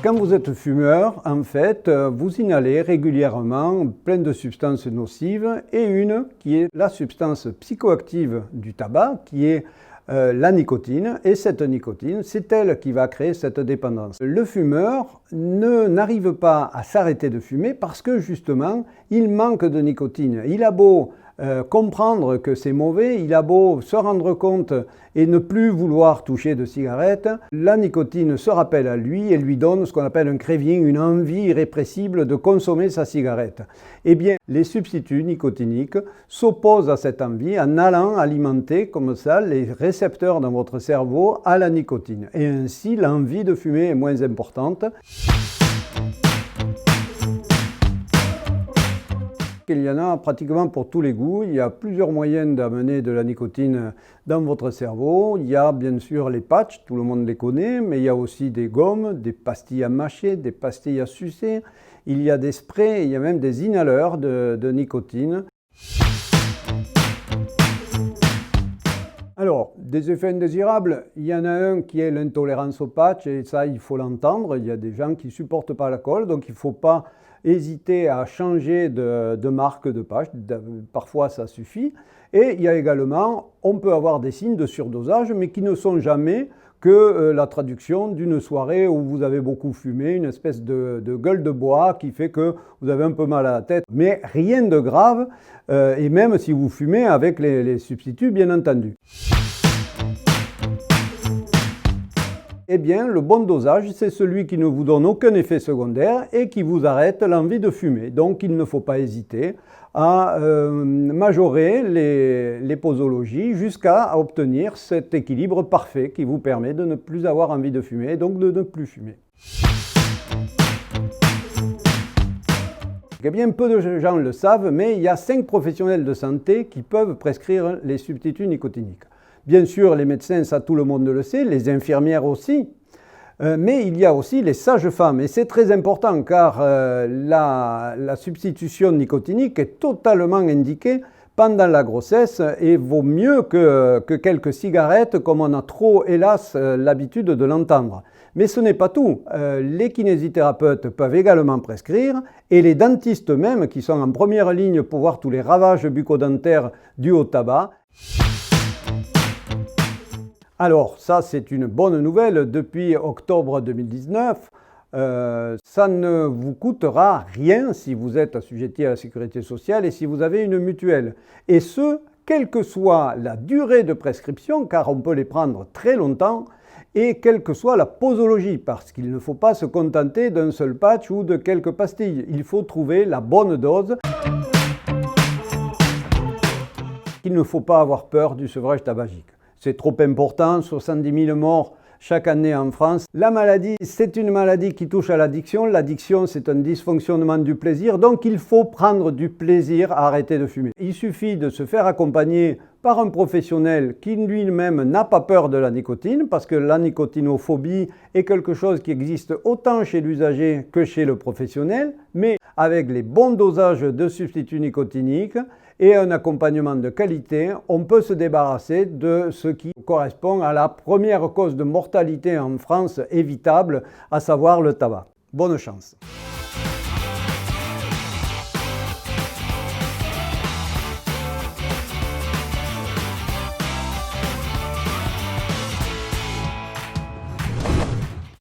Quand vous êtes fumeur, en fait, vous inhalez régulièrement plein de substances nocives et une qui est la substance psychoactive du tabac, qui est la nicotine. Et cette nicotine, c'est elle qui va créer cette dépendance. Le fumeur n'arrive pas à s'arrêter de fumer parce que justement, il manque de nicotine. Il a beau comprendre que c'est mauvais, il a beau se rendre compte et ne plus vouloir toucher de cigarette, la nicotine se rappelle à lui et lui donne ce qu'on appelle un craving, une envie irrépressible de consommer sa cigarette. Eh bien, les substituts nicotiniques s'opposent à cette envie en allant alimenter comme ça les récepteurs dans votre cerveau à la nicotine. Et ainsi, l'envie de fumer est moins importante. Il y en a pratiquement pour tous les goûts. Il y a plusieurs moyens d'amener de la nicotine dans votre cerveau. Il y a bien sûr les patchs, tout le monde les connaît, mais il y a aussi des gommes, des pastilles à mâcher, des pastilles à sucer. Il y a des sprays, il y a même des inhaleurs de nicotine. Alors, des effets indésirables, il y en a un qui est l'intolérance au patch, et ça, il faut l'entendre. Il y a des gens qui ne supportent pas l'alcool, donc il ne faut pas hésiter à changer de marque de patch. Parfois, ça suffit. Et il y a également, on peut avoir des signes de surdosage, mais qui ne sont jamais que la traduction d'une soirée où vous avez beaucoup fumé, une espèce de gueule de bois qui fait que vous avez un peu mal à la tête. Mais rien de grave, et même si vous fumez avec les substituts, bien entendu. Eh bien, le bon dosage, c'est celui qui ne vous donne aucun effet secondaire et qui vous arrête l'envie de fumer. Donc, il ne faut pas hésiter à majorer les posologies jusqu'à obtenir cet équilibre parfait qui vous permet de ne plus avoir envie de fumer et donc de ne plus fumer. Eh bien, peu de gens le savent, mais il y a 5 professionnels de santé qui peuvent prescrire les substituts nicotiniques. Bien sûr, les médecins, ça tout le monde le sait, les infirmières aussi, mais il y a aussi les sages-femmes. Et c'est très important car la substitution nicotinique est totalement indiquée pendant la grossesse et vaut mieux que quelques cigarettes comme on a trop, hélas, l'habitude de l'entendre. Mais ce n'est pas tout. Les kinésithérapeutes peuvent également prescrire et les dentistes même, qui sont en première ligne pour voir tous les ravages bucco-dentaires dus au tabac. Alors, ça, c'est une bonne nouvelle. Depuis octobre 2019, ça ne vous coûtera rien si vous êtes assujetti à la sécurité sociale et si vous avez une mutuelle. Et ce, quelle que soit la durée de prescription, car on peut les prendre très longtemps, et quelle que soit la posologie, parce qu'il ne faut pas se contenter d'un seul patch ou de quelques pastilles. Il faut trouver la bonne dose. Il ne faut pas avoir peur du sevrage tabagique. C'est trop important, 70 000 morts chaque année en France. La maladie, c'est une maladie qui touche à l'addiction. L'addiction, c'est un dysfonctionnement du plaisir. Donc, il faut prendre du plaisir à arrêter de fumer. Il suffit de se faire accompagner par un professionnel qui lui-même n'a pas peur de la nicotine, parce que la nicotinophobie est quelque chose qui existe autant chez l'usager que chez le professionnel, mais avec les bons dosages de substituts nicotiniques et un accompagnement de qualité, on peut se débarrasser de ce qui correspond à la première cause de mortalité en France évitable, à savoir le tabac. Bonne chance!